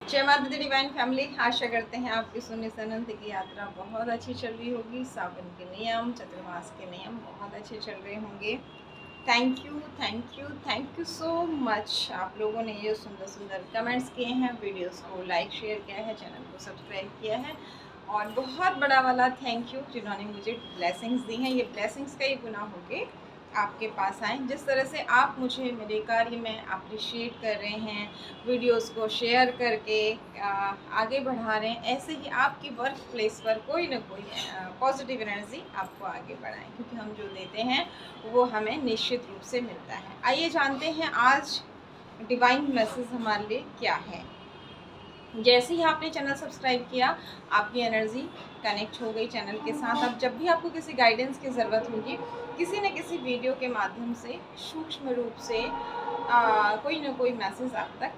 जय माता दी divine family. आशा करते हैं आपकी शून्य से अनंत की यात्रा बहुत अच्छी चल रही होगी। सावन के नियम, चतुर्मास के नियम बहुत अच्छे चल रहे होंगे। Thank you, thank you, thank you so much. आप लोगों ने ये सुंदर सुंदर कमेंट्स किए हैं, वीडियोस को लाइक शेयर किया है, चैनल को सब्सक्राइब किया है, और बहुत बड़ा वाला थैंक यू जिन्होंने मुझे ब्लेसिंग्स दी हैं। ये ब्लेसिंग्स का ही गुना होके आपके पास आएँ। जिस तरह से आप मुझे मेरे कार्य में अप्रिशिएट कर रहे हैं, वीडियोस को शेयर करके आगे बढ़ा रहे हैं, ऐसे ही आपकी वर्क प्लेस पर कोई ना कोई पॉजिटिव एनर्जी आपको आगे बढ़ाएं, क्योंकि हम जो देते हैं वो हमें निश्चित रूप से मिलता है। आइए जानते हैं आज डिवाइन मैसेज हमारे लिए क्या है। जैसे ही आपने चैनल सब्सक्राइब किया, आपकी एनर्जी कनेक्ट हो गई चैनल के साथ। अब जब भी आपको किसी गाइडेंस की ज़रूरत होगी, किसी न किसी वीडियो के माध्यम से सूक्ष्म रूप से कोई ना कोई मैसेज आप तक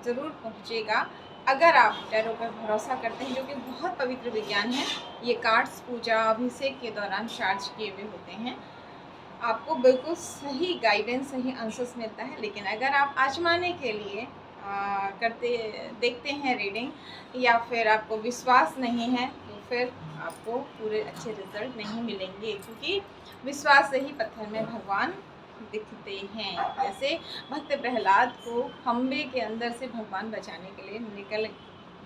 ज़रूर पहुँचेगा। अगर आप टैरो पर भरोसा करते हैं, जो कि बहुत पवित्र विज्ञान है। ये कार्ड्स पूजा अभिषेक के दौरान चार्ज किए हुए होते हैं। आपको बिल्कुल सही गाइडेंस, सही आंसर्स मिलता है। लेकिन अगर आप आजमाने के लिए करते देखते हैं रीडिंग, या फिर आपको विश्वास नहीं है, तो फिर आपको पूरे अच्छे रिजल्ट नहीं मिलेंगे, क्योंकि विश्वास से ही पत्थर में भगवान दिखते हैं। जैसे भक्त प्रहलाद को खम्बे के अंदर से भगवान बचाने के लिए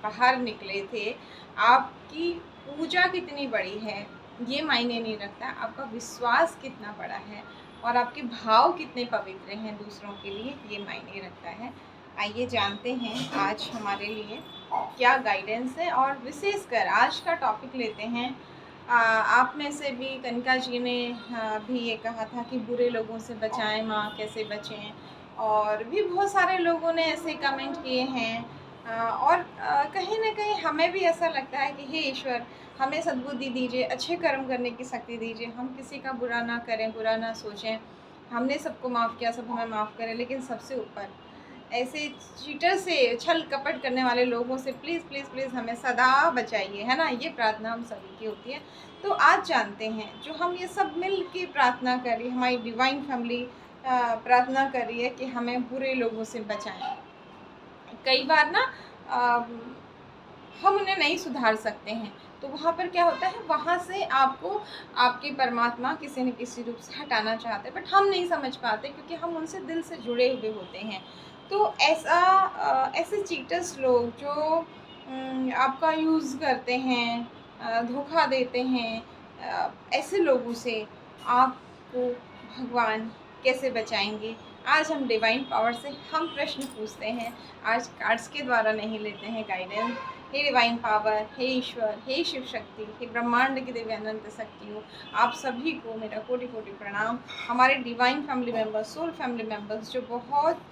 बाहर निकले थे। आपकी पूजा कितनी बड़ी है ये मायने नहीं रखता, आपका विश्वास कितना बड़ा है और आपके भाव कितने पवित्र हैं दूसरों के लिए, ये मायने रखता है। आइए जानते हैं आज हमारे लिए क्या गाइडेंस है। और विशेषकर आज का टॉपिक लेते हैं। आप में से भी कनिका जी ने भी ये कहा था कि बुरे लोगों से बचाएं माँ, कैसे बचें, और भी बहुत सारे लोगों ने ऐसे कमेंट किए हैं। और कहीं ना कहीं हमें भी ऐसा लगता है कि हे ईश्वर, हमें सद्बुद्धि दीजिए, अच्छे कर्म करने की शक्ति दीजिए, हम किसी का बुरा ना करें, बुरा ना सोचें। हमने सबको माफ़ किया, सब हमें माफ़ करें, लेकिन सबसे ऊपर ऐसे चीटर से, छल कपट करने वाले लोगों से प्लीज़ प्लीज़ प्लीज़ हमें सदा बचाइए, है ना। ये प्रार्थना हम सभी की होती है। तो आज जानते हैं, जो हम ये सब मिल के प्रार्थना कर रही, हमारी डिवाइन फैमिली प्रार्थना कर रही है कि हमें बुरे लोगों से बचाएं। कई बार ना हम उन्हें नहीं सुधार सकते हैं, तो वहाँ पर क्या होता है, वहाँ से आपको आपके परमात्मा किसी न किसी रूप से हटाना चाहते हैं, बट हम नहीं समझ पाते, क्योंकि हम उनसे दिल से जुड़े हुए होते हैं। तो ऐसे चीटर्स लोग जो आपका यूज़ करते हैं, धोखा देते हैं, ऐसे लोगों से आपको भगवान कैसे बचाएंगे। आज हम डिवाइन पावर से हम प्रश्न पूछते हैं। आज कार्ड्स के द्वारा नहीं लेते हैं गाइडेंस। हे डिवाइन पावर, हे ईश्वर, हे शिव शक्ति, हे ब्रह्मांड की देवी अनंत शक्तियों, आप सभी को मेरा कोटि कोटि प्रणाम। हमारे divine family members, soul family members जो बहुत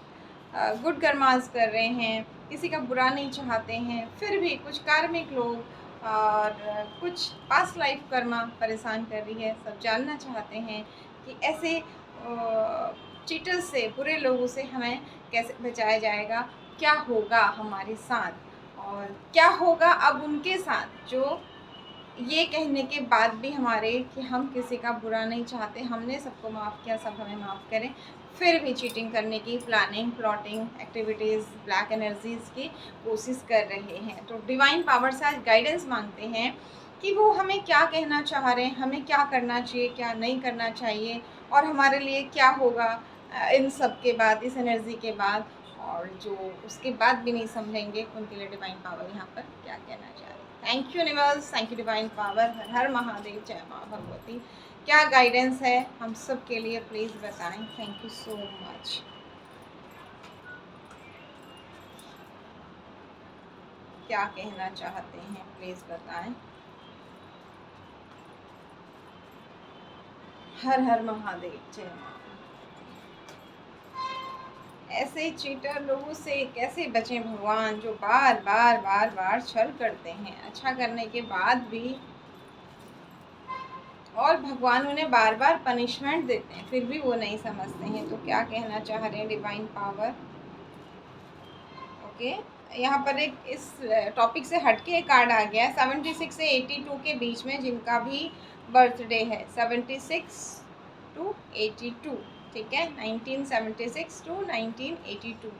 गुड कर्मास कर रहे हैं, किसी का बुरा नहीं चाहते हैं, फिर भी कुछ कार्मिक लोग और कुछ पास्ट लाइफ कर्मा परेशान कर रही है। सब जानना चाहते हैं कि ऐसे चीटर से, बुरे लोगों से हमें कैसे बचाया जाएगा, क्या होगा हमारे साथ और क्या होगा अब उनके साथ जो ये कहने के बाद भी हमारे कि हम किसी का बुरा नहीं चाहते, हमने सबको माफ़ किया, सब हमें माफ़ करें, फिर भी चीटिंग करने की planning, plotting, activities, black energies की कोशिश कर रहे हैं। तो डिवाइन पावर से आज गाइडेंस मांगते हैं कि वो हमें क्या कहना चाह रहे हैं, हमें क्या करना चाहिए, क्या नहीं करना चाहिए, और हमारे लिए क्या होगा इन सब के बाद, इस एनर्जी के बाद। और जो उसके बाद भी नहीं समझेंगे, उनके लिए डिवाइन पावर यहाँ पर क्या कहना चाह रही है। Thank you universe, thank you divine power. हर हर महादेव, जय माँ भगवती। क्या गाइडेंस है हम सब के लिए, प्लीज़ बताएं। Thank you so much. क्या कहना चाहते हैं प्लीज़ बताएं। हर हर महादेव, जय माँ। ऐसे चीटर लोगों से कैसे बचें भगवान, जो बार बार बार बार छल करते हैं अच्छा करने के बाद भी, और भगवान उन्हें बार बार पनिशमेंट देते हैं, फिर भी वो नहीं समझते हैं। तो क्या कहना चाह रहे हैं डिवाइन पावर। ओके, यहाँ पर एक इस टॉपिक से हटके एक कार्ड आ गया है। 76 से 82 के बीच में जिनका भी बर्थडे है, 76 to 82, ठीक है, 1976 to 1982,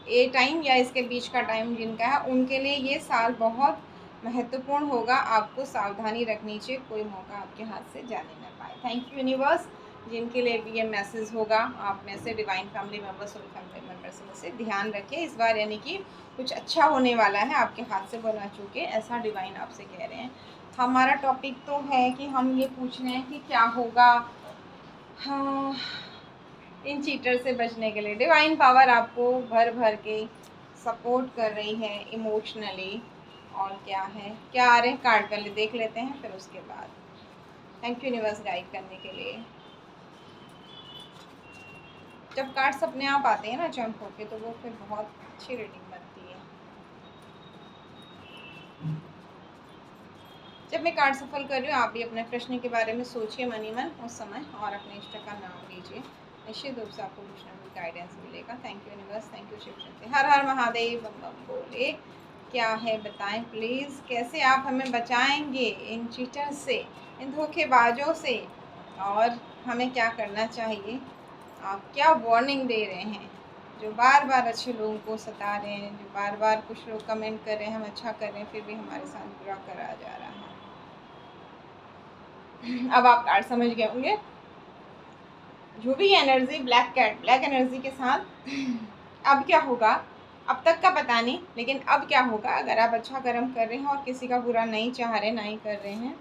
ये टाइम या इसके बीच का टाइम जिनका है, उनके लिए ये साल बहुत महत्वपूर्ण होगा। आपको सावधानी रखनी चाहिए, कोई मौका आपके हाथ से जाने ना पाए। Thank you universe. जिनके लिए भी ये मैसेज होगा, आप में से डिवाइन फैमिली मेम्बर्स और फैमिली मेम्बर्स में से ध्यान रखें इस बार, यानी कि कुछ अच्छा होने वाला है, आपके हाथ से बना चुके, ऐसा डिवाइन आपसे कह रहे हैं। हमारा टॉपिक तो है कि हम ये पूछ रहे हैं कि क्या होगा हाँ, इन चीटर से बचने के लिए। डिवाइन पावर आपको भर भर के सपोर्ट कर रही है इमोशनली। और क्या है, क्या आ रहे हैं कार्ड, पहले देख लेते हैं फिर उसके बाद। थैंक यू यूनिवर्स गाइड करने के लिए। जब कार्ड्स अपने आप आते हैं ना जंप होके, तो वो फिर बहुत अच्छी रीडिंग बनती है। जब मैं कार्ड सफल कर रही हूँ, आप भी अपने प्रश्न के बारे में सोचिए मन ही मन उस समय, और अपने इष्ट का नाम लीजिए। निश्चित रूप से आपको कुछ ना कुछ गाइडेंस मिलेगा। Thank you universe, thank you Shiv Shakti. हर हर महादेव, बम बम बोले। क्या है बताएं प्लीज़, कैसे आप हमें बचाएंगे इन चीटर से, इन धोखेबाजों से, और हमें क्या करना चाहिए? आप क्या वार्निंग दे रहे हैं जो बार बार अच्छे लोगों को सता रहे हैं, जो बार बार कुछ लोग कमेंट कर रहे हैं हम अच्छा कर रहे हैं फिर भी हमारे साथ बुरा करा जा रहा है। अब आप कार्ड समझ गए होंगे। जो भी energy black cat, black energy के साथ अब क्या होगा, अब तक का पता नहीं, लेकिन अब क्या होगा अगर आप अच्छा कर्म कर रहे हैं और किसी का बुरा नहीं चाह रहे, नहीं कर रहे हैं,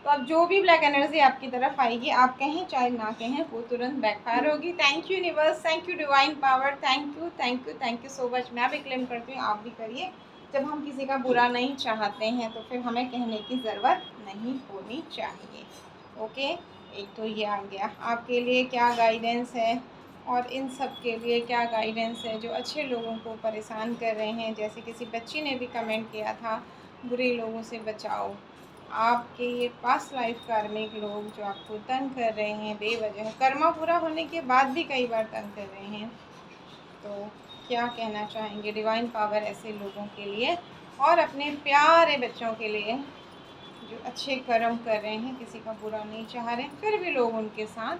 तो अब जो भी ब्लैक एनर्जी आपकी तरफ आएगी, आप कहें चाहे ना कहें, वो तुरंत बैकफायर होगी। Thank you universe, thank you divine power, thank you thank you thank you so much. मैं भी क्लेम करती हूँ, आप भी करिए। जब हम किसी का बुरा नहीं चाहते हैं तो फिर हमें कहने की ज़रूरत नहीं होनी चाहिए। ओके, एक तो ये आ गया। आपके लिए क्या गाइडेंस है और इन सब के लिए क्या गाइडेंस है जो अच्छे लोगों को परेशान कर रहे हैं। जैसे किसी बच्ची ने भी कमेंट किया था, बुरे लोगों से बचाओ। आपके ये पास्ट लाइफ कार्मिक लोग जो आपको तंग कर रहे हैं बेवजह, कर्मा पूरा होने के बाद भी कई बार तंग कर रहे हैं, तो क्या कहना चाहेंगे डिवाइन पावर ऐसे लोगों के लिए और अपने प्यारे बच्चों के लिए जो अच्छे कर्म कर रहे हैं, किसी का बुरा नहीं चाह रहे, फिर भी लोग उनके साथ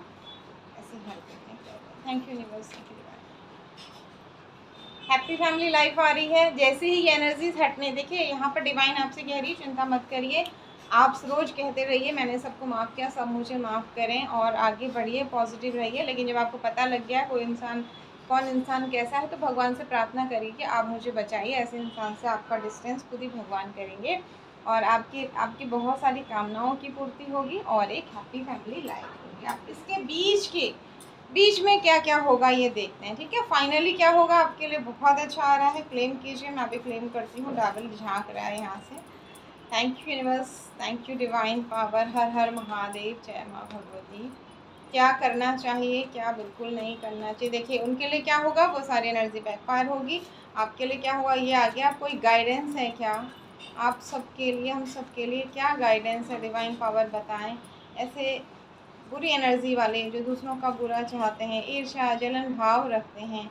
ऐसी हरकतें कर रहे हैं। Thank you universe, thank you divine. Happy family life आ रही है। जैसे ही ये एनर्जीज हटने, देखिए यहाँ पर डिवाइन आपसे कह रही है चिंता मत करिए, आप रोज़ कहते रहिए मैंने सबको माफ़ किया, सब मुझे माफ़ करें, और आगे बढ़िए, पॉजिटिव रहिए। लेकिन जब आपको पता लग गया कोई इंसान, कौन इंसान कैसा है, तो भगवान से प्रार्थना करिए कि आप मुझे बचाइए, ऐसे इंसान से आपका डिस्टेंस खुद ही भगवान करेंगे, और आपकी बहुत सारी कामनाओं की पूर्ति होगी और एक हैप्पी फैमिली लाइफ होगी। आप इसके बीच में क्या क्या होगा ये देखते हैं, ठीक है। फाइनली क्या होगा आपके लिए बहुत अच्छा आ रहा है, क्लेम कीजिए। मैं भी क्लेम करती हूँ, डबल झांक रहा है यहाँ से। Thank you universe, thank you divine power, हर हर महादेव, जय माँ भगवती। क्या करना चाहिए, क्या बिल्कुल नहीं करना चाहिए। देखिए उनके लिए क्या होगा, वो सारी एनर्जी बैकफायर होगी। आपके लिए क्या हुआ ये आ गया। कोई गाइडेंस है क्या आप सबके लिए, हम सबके लिए क्या गाइडेंस है, डिवाइन पावर बताएं। ऐसे बुरी एनर्जी वाले जो दूसरों का बुरा चाहते हैं, ईर्ष्या जलन भाव रखते हैं,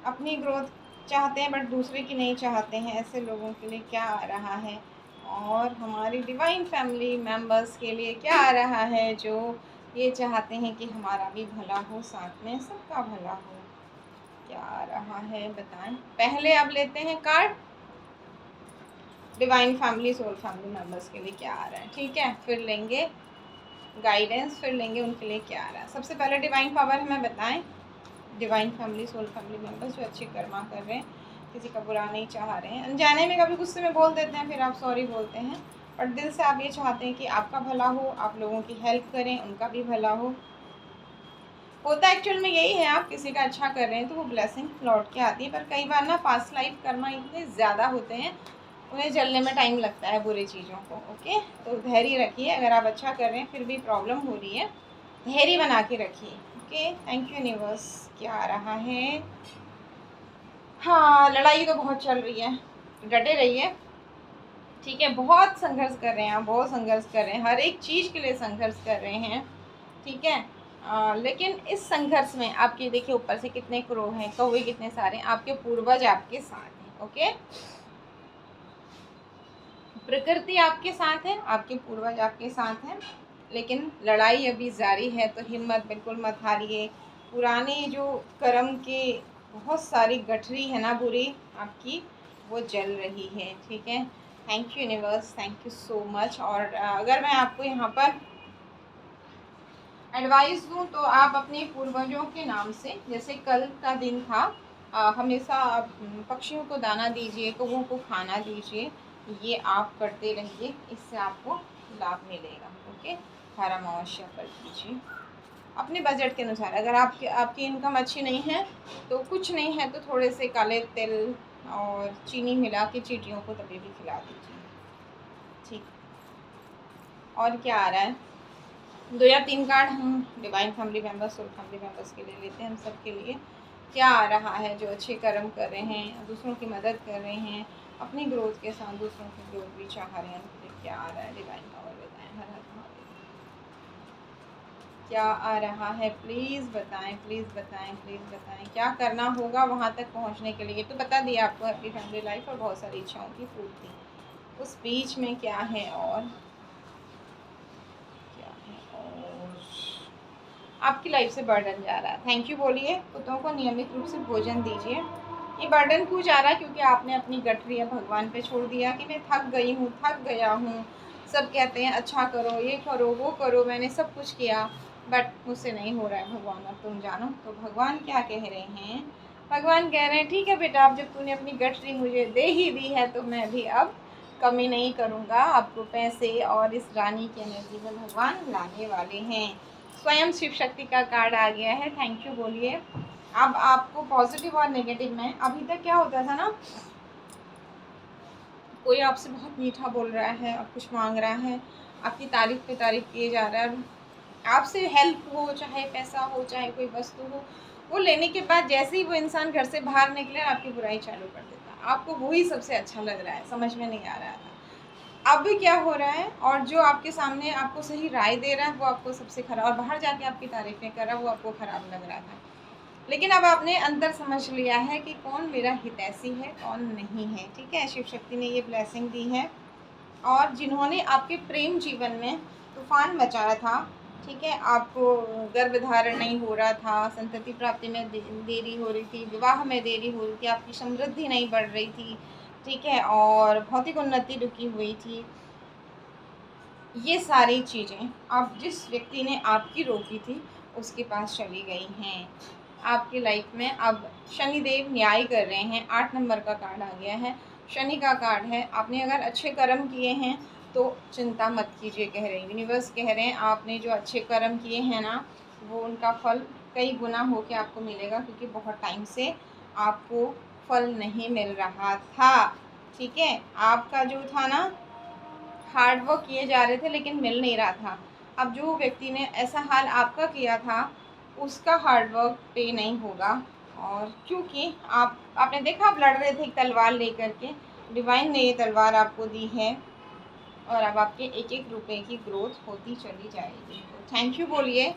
अपनी ग्रोथ चाहते हैं बट दूसरे की नहीं चाहते हैं, ऐसे लोगों के लिए क्या आ रहा है। और हमारी डिवाइन फैमिली मेम्बर्स के लिए क्या आ रहा है जो ये चाहते हैं कि हमारा भी भला हो, साथ में सबका भला हो। क्या आ रहा है बताएं। पहले अब लेते हैं card divine family soul family members के लिए क्या आ रहा है, ठीक है। फिर लेंगे गाइडेंस, फिर लेंगे उनके लिए क्या आ रहा है। सबसे पहले डिवाइन पावर हमें बताएं, divine family soul family members जो अच्छे कर्मा कर रहे हैं, किसी का बुरा नहीं चाह रहे हैं, अनजाने में कभी गुस्से में बोल देते हैं फिर आप सॉरी बोलते हैं, और दिल से आप ये चाहते हैं कि आपका भला हो, आप लोगों की हेल्प करें, उनका भी भला हो। होता एक्चुअल में यही है, आप किसी का अच्छा कर रहे हैं तो वो ब्लेसिंग लौट के आती है, पर कई बार ना पास्ट लाइफ कर्मा इतने ज़्यादा होते हैं, उन्हें जलने में टाइम लगता है बुरी चीज़ों को। ओके, तो धैर्य रखिए, अगर आप अच्छा कर रहे हैं फिर भी प्रॉब्लम हो रही है, धैर्य बना के रखिए। Okay, thank you universe. क्या आ रहा है, हाँ लड़ाई तो बहुत चल रही है, डटे रहिए, ठीक है। बहुत संघर्ष कर रहे हैं आप, बहुत संघर्ष कर रहे हैं, हर एक चीज़ के लिए संघर्ष कर रहे हैं, ठीक है। लेकिन इस संघर्ष में आपके देखिए ऊपर से कितने क्रो हैं, कौवे कितने सारे, आपके पूर्वज आपके साथ हैं। ओके, प्रकृति आपके साथ है, आपके पूर्वज आपके साथ हैं, लेकिन लड़ाई अभी जारी है, तो हिम्मत बिल्कुल मत हारिए। पुराने जो कर्म के बहुत सारी गठरी है ना बुरी आपकी, वो जल रही है। ठीक है, thank you universe, thank you so much. और अगर मैं आपको यहाँ पर एडवाइस दूँ तो आप अपने पूर्वजों के नाम से, जैसे कल का दिन था, हमेशा आप पक्षियों को दाना दीजिए, कौवों को खाना दीजिए, ये आप करते रहिए, इससे आपको लाभ मिलेगा। ओके, हर अमावस्या पर कीजिए अपने बजट के अनुसार। अगर आपकी इनकम अच्छी नहीं है तो कुछ नहीं है तो थोड़े से काले तिल और चीनी मिला के चींटियों को तभी भी खिला दीजिए। ठीक, और क्या आ रहा है? 2 या 3 कार्ड हम divine family members, soul family members के लिए लेते हैं। हम सब के लिए क्या आ रहा है? जो अच्छे कर्म कर रहे हैं, दूसरों की मदद कर रहे हैं, अपनी ग्रोथ के साथ दूसरों की ग्रोथ भी चाह रहे हैं, उनके लिए क्या आ रहा है? डिवाइन पावर बताएं। हर हर महादेव, क्या आ रहा है? प्लीज़ बताएं, प्लीज़ बताएं, प्लीज़ बताएं। क्या करना होगा वहाँ तक पहुँचने के लिए? तो बता दिया आपको, हैप्पी फैमिली लाइफ और बहुत सारी इच्छाओं की पूर्ति। उस बीच में क्या है? और आपकी लाइफ से बर्डन जा रहा है। थैंक यू बोलिए। कुत्तों को नियमित रूप से भोजन दीजिए। ये बर्डन क्यों जा रहा है? क्योंकि आपने अपनी गठरियाँ भगवान पे छोड़ दिया कि मैं थक गई हूँ, थक गया हूँ। सब कहते हैं अच्छा करो, ये करो, वो करो, मैंने सब कुछ किया बट मुझसे नहीं हो रहा है भगवान, अब तुम जानो। तो भगवान क्या कह रहे हैं? भगवान कह रहे हैं ठीक है बेटा, अब जब तूने अपनी गठरी मुझे दे ही दी है तो मैं भी अब कमी नहीं करूँगा। आपको पैसे और इस रानी की एनर्जी में भगवान लाने वाले हैं। स्वयं शिव शक्ति का कार्ड आ गया है। थैंक यू बोलिए। अब आपको पॉजिटिव और नेगेटिव में, अभी तक क्या होता था ना, कोई आपसे बहुत मीठा बोल रहा है, आप कुछ मांग रहा है, आपकी तारीफ पे तारीफ किए जा रहा है, आपसे हेल्प हो, चाहे पैसा हो, चाहे कोई वस्तु हो, वो लेने के बाद जैसे ही वो इंसान घर से बाहर निकले आपकी बुराई चालू कर देता। आपको वही सबसे अच्छा लग रहा है, समझ में नहीं आ रहा था। अब भी क्या हो रहा है? और जो आपके सामने आपको सही राय दे रहा है वो आपको सबसे खराब, और बाहर जाके आपकी तारीफें कर रहा है वो आपको खराब लग रहा था। लेकिन अब आपने अंदर समझ लिया है कि कौन मेरा हितैषी है, कौन नहीं है। ठीक है, शिव शक्ति ने ये ब्लेसिंग दी है। और जिन्होंने आपके प्रेम जीवन में तूफान मचाया था, ठीक है, आपको गर्भधारण नहीं हो रहा था, संतति प्राप्ति में देरी हो रही थी, विवाह में देरी हो रही थी, आपकी समृद्धि नहीं बढ़ रही थी, ठीक है, और भौतिक उन्नति रुकी हुई थी, ये सारी चीज़ें अब जिस व्यक्ति ने आपकी रोकी थी उसके पास चली गई हैं। आपकी लाइफ में अब शनिदेव न्याय कर रहे हैं। 8 नंबर का कार्ड आ गया है, शनि का कार्ड है। आपने अगर अच्छे कर्म किए हैं तो चिंता मत कीजिए, कह रहे हैं यूनिवर्स, कह रहे हैं आपने जो अच्छे कर्म किए हैं ना, वो उनका फल कई गुना होके आपको मिलेगा, क्योंकि बहुत टाइम से आपको फल नहीं मिल रहा था। ठीक है, आपका जो था ना, हार्ड वर्क किए जा रहे थे लेकिन मिल नहीं रहा था। अब जो व्यक्ति ने ऐसा हाल आपका किया था उसका हार्ड वर्क पे नहीं होगा। और क्योंकि आपने देखा, आप लड़ रहे थे एक तलवार लेकर के, डिवाइन ने ये तलवार आपको दी है और अब आपके एक एक रुपए की ग्रोथ होती चली जाएगी। तो थैंक यू बोलिए।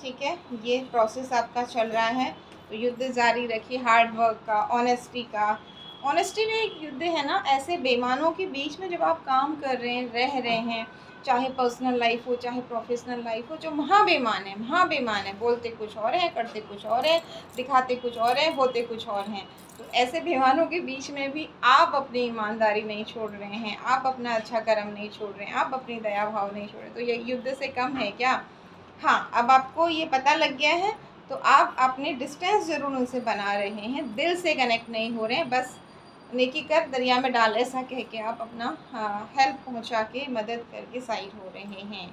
ठीक है, ये प्रोसेस आपका चल रहा है तो युद्ध जारी रखिए, हार्ड वर्क का, ऑनेस्टी का। ऑनेस्टी में एक युद्ध है ना, ऐसे बेईमानों के बीच में जब आप काम कर रहे हैं, रह रहे हैं, चाहे पर्सनल लाइफ हो चाहे प्रोफेशनल लाइफ हो, जो महाबेईमान है, महाबेईमान है, बोलते कुछ और है, करते कुछ और है, दिखाते कुछ और है, होते कुछ और हैं, तो ऐसे बेईमानों के बीच में भी आप अपनी ईमानदारी नहीं छोड़ रहे हैं, आप अपना अच्छा कर्म नहीं छोड़ रहे हैं, आप अपनी दया भाव नहीं छोड़ रहे, तो ये युद्ध से कम है क्या? हाँ, अब आपको ये पता लग गया है तो आप अपने डिस्टेंस ज़रूर उनसे बना रहे हैं, दिल से कनेक्ट नहीं हो रहे हैं, बस नेकी कर दरिया में डाल, ऐसा कह के आप अपना हेल्प पहुंचा के, मदद करके साइड हो रहे हैं।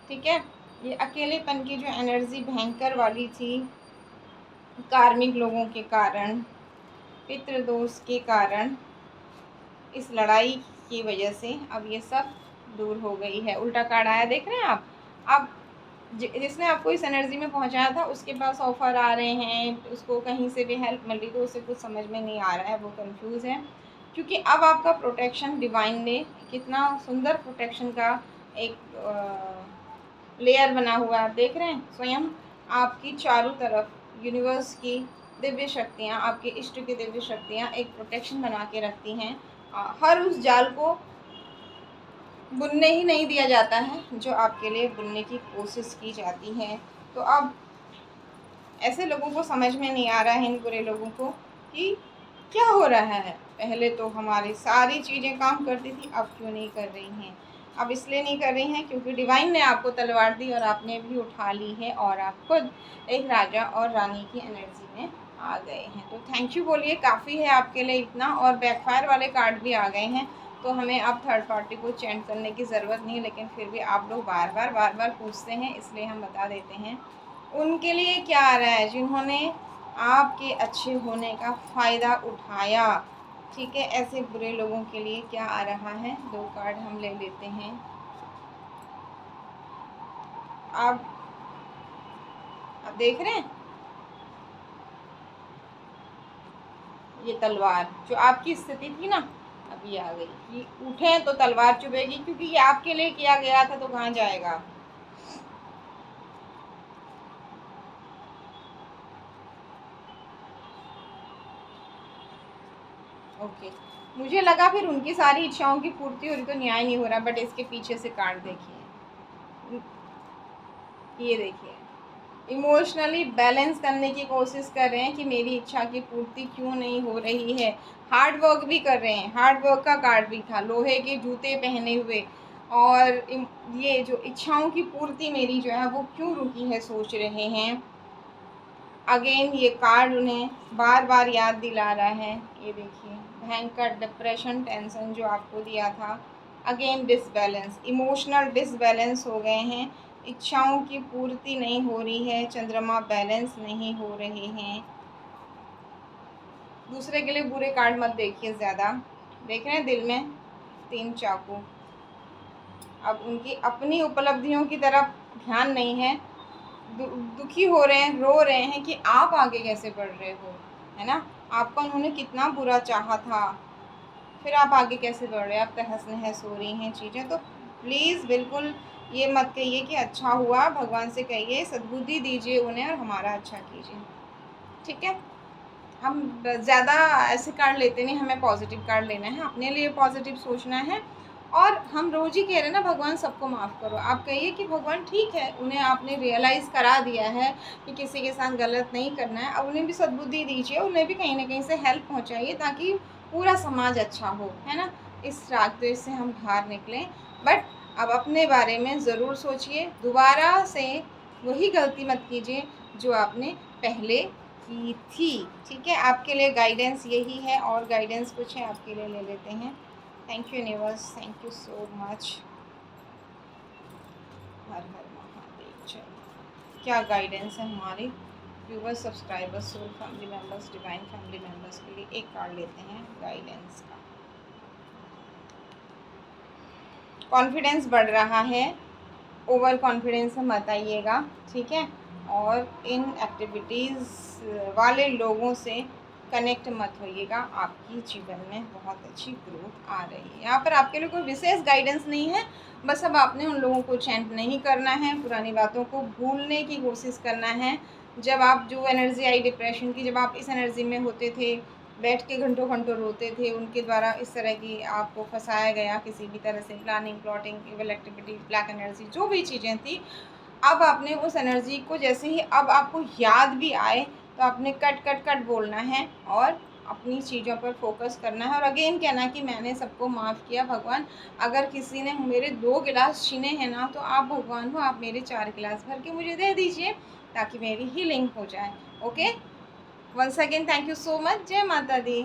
ठीक है, ये अकेलेपन की जो एनर्जी भयंकर वाली थी, कार्मिक लोगों के कारण, पितृदोष के कारण, इस लड़ाई की वजह से अब ये सब दूर हो गई है। उल्टा कार्ड आया, देख रहे हैं आप? अब जिसने आपको इस एनर्जी में पहुंचाया था उसके पास ऑफ़र आ रहे हैं, उसको कहीं से भी हेल्प मिल रही, तो उसे कुछ समझ में नहीं आ रहा है, वो कंफ्यूज है, क्योंकि अब आपका प्रोटेक्शन डिवाइन ने कितना सुंदर प्रोटेक्शन का एक लेयर बना हुआ है, आप देख रहे हैं। स्वयं आपकी चारों तरफ यूनिवर्स की दिव्य शक्तियाँ, आपके इष्ट की दिव्य शक्तियाँ एक प्रोटेक्शन बना के रखती हैं। हर उस जाल को बुनने ही नहीं दिया जाता है जो आपके लिए बुनने की कोशिश की जाती है। तो अब ऐसे लोगों को समझ में नहीं आ रहा है, इन बुरे लोगों को, कि क्या हो रहा है। पहले तो हमारी सारी चीज़ें काम करती थी, अब क्यों नहीं कर रही हैं। अब इसलिए नहीं कर रही हैं क्योंकि डिवाइन ने आपको तलवार दी और आपने भी उठा ली है और आप खुद एक राजा और रानी की एनर्जी में आ गए हैं। तो थैंक यू बोलिए, काफ़ी है आपके लिए इतना। और बैकफायर वाले कार्ड भी आ गए हैं, तो हमें अब थर्ड पार्टी को चैंट करने की ज़रूरत नहीं है, लेकिन फिर भी आप लोग बार बार पूछते हैं, इसलिए हम बता देते हैं। उनके लिए क्या आ रहा है जिन्होंने आपके अच्छे होने का फ़ायदा उठाया, ठीक है। ऐसे बुरे लोगों के लिए क्या आ रहा है, 2 कार्ड हम ले लेते हैं। आप देख रहे हैं ये तलवार जो आपकी स्थिति थी ना, अभी आ गई कि उठे तो तलवार चुभेगी, क्योंकि ये आपके लिए किया गया था तो कहाँ जाएगा। ओके, मुझे लगा फिर उनकी सारी इच्छाओं की पूर्ति हो रही तो न्याय नहीं हो रहा, बट इसके पीछे से कार्ड देखिए, ये देखिए, इमोशनली बैलेंस करने की कोशिश कर रहे हैं कि मेरी इच्छा की पूर्ति क्यों नहीं हो रही है। हार्ड वर्क भी कर रहे हैं, हार्ड वर्क का कार्ड भी था, लोहे के जूते पहने हुए। और ये जो इच्छाओं की पूर्ति मेरी जो है वो क्यों रुकी है सोच रहे हैं। अगेन ये कार्ड उन्हें बार बार याद दिला रहा है। ये देखिए, भयंकर डिप्रेशन, टेंशन जो आपको दिया था। अगेन डिसबैलेंस, इमोशनल डिसबैलेंस हो गए हैं, इच्छाओं की पूर्ति नहीं हो रही है, चंद्रमा बैलेंस नहीं हो रहे हैं। दूसरे के लिए बुरे कार्ड मत देखिए ज़्यादा। देख रहे हैं दिल में 3 चाकू। अब उनकी अपनी उपलब्धियों की तरफ ध्यान नहीं है, दुखी हो रहे हैं, रो रहे हैं कि आप आगे कैसे बढ़ रहे हो, है ना। आपका उन्होंने कितना बुरा चाहा था, फिर आप आगे कैसे बढ़ रहे हैं। आप तहस नहस हो रही हैं चीज़ें। तो प्लीज़ बिल्कुल ये मत कहिए कि अच्छा हुआ, भगवान से कहिए सद्बुद्धि दीजिए उन्हें और हमारा अच्छा कीजिए, ठीक है। हम ज़्यादा ऐसे कार्ड लेते नहीं, हमें पॉजिटिव कार्ड लेना है, अपने लिए पॉजिटिव सोचना है। और हम रोज़ ही कह रहे हैं ना, भगवान सबको माफ़ करो। आप कहिए कि भगवान ठीक है, उन्हें आपने रियलाइज़ करा दिया है कि किसी के साथ गलत नहीं करना है, अब उन्हें भी सद्बुद्धि दीजिए, उन्हें भी कहीं ना कहीं से हेल्प पहुँचाइए ताकि पूरा समाज अच्छा हो, है ना। इस राग द्वेष से हम बाहर निकलें। बट अब अपने बारे में ज़रूर सोचिए, दोबारा से वही गलती मत कीजिए जो आपने पहले की थी, ठीक है। आपके लिए गाइडेंस यही है, और गाइडेंस कुछ है आपके लिए ले लेते हैं। Thank you universe, thank you so much. हर हर महादेव। चलो, क्या गाइडेंस है हमारे viewers, subscribers, soul family members, divine family members के लिए। एक कार्ड लेते हैं गाइडेंस का। कॉन्फिडेंस बढ़ रहा है, ओवर कॉन्फिडेंस में मत आइएगा, ठीक है। और इन एक्टिविटीज़ वाले लोगों से कनेक्ट मत होइएगा, आपकी जीवन में बहुत अच्छी ग्रोथ आ रही है। यहाँ पर आपके लिए कोई विशेष गाइडेंस नहीं है, बस अब आपने उन लोगों को चैंट नहीं करना है, पुरानी बातों को भूलने की कोशिश करना है। जब आप जो एनर्जी आई डिप्रेशन की, जब आप इस एनर्जी में होते थे, बैठ के घंटों घंटों रोते थे, उनके द्वारा इस तरह की आपको फंसाया गया किसी भी तरह से, planning, plotting, evil activity, black energy, जो भी चीज़ें थी, अब आपने उस एनर्जी को जैसे ही अब आपको याद भी आए तो आपने कट कट कट बोलना है और अपनी चीज़ों पर फोकस करना है। और अगेन कहना कि मैंने सबको माफ़ किया भगवान, अगर किसी ने मेरे 2 गिलास छीने हैं ना, तो आप भगवान हो, आप मेरे 4 गिलास भर के मुझे दे दीजिए ताकि मेरी हीलिंग हो जाए। Okay, once again thank you so much. जय माता दी।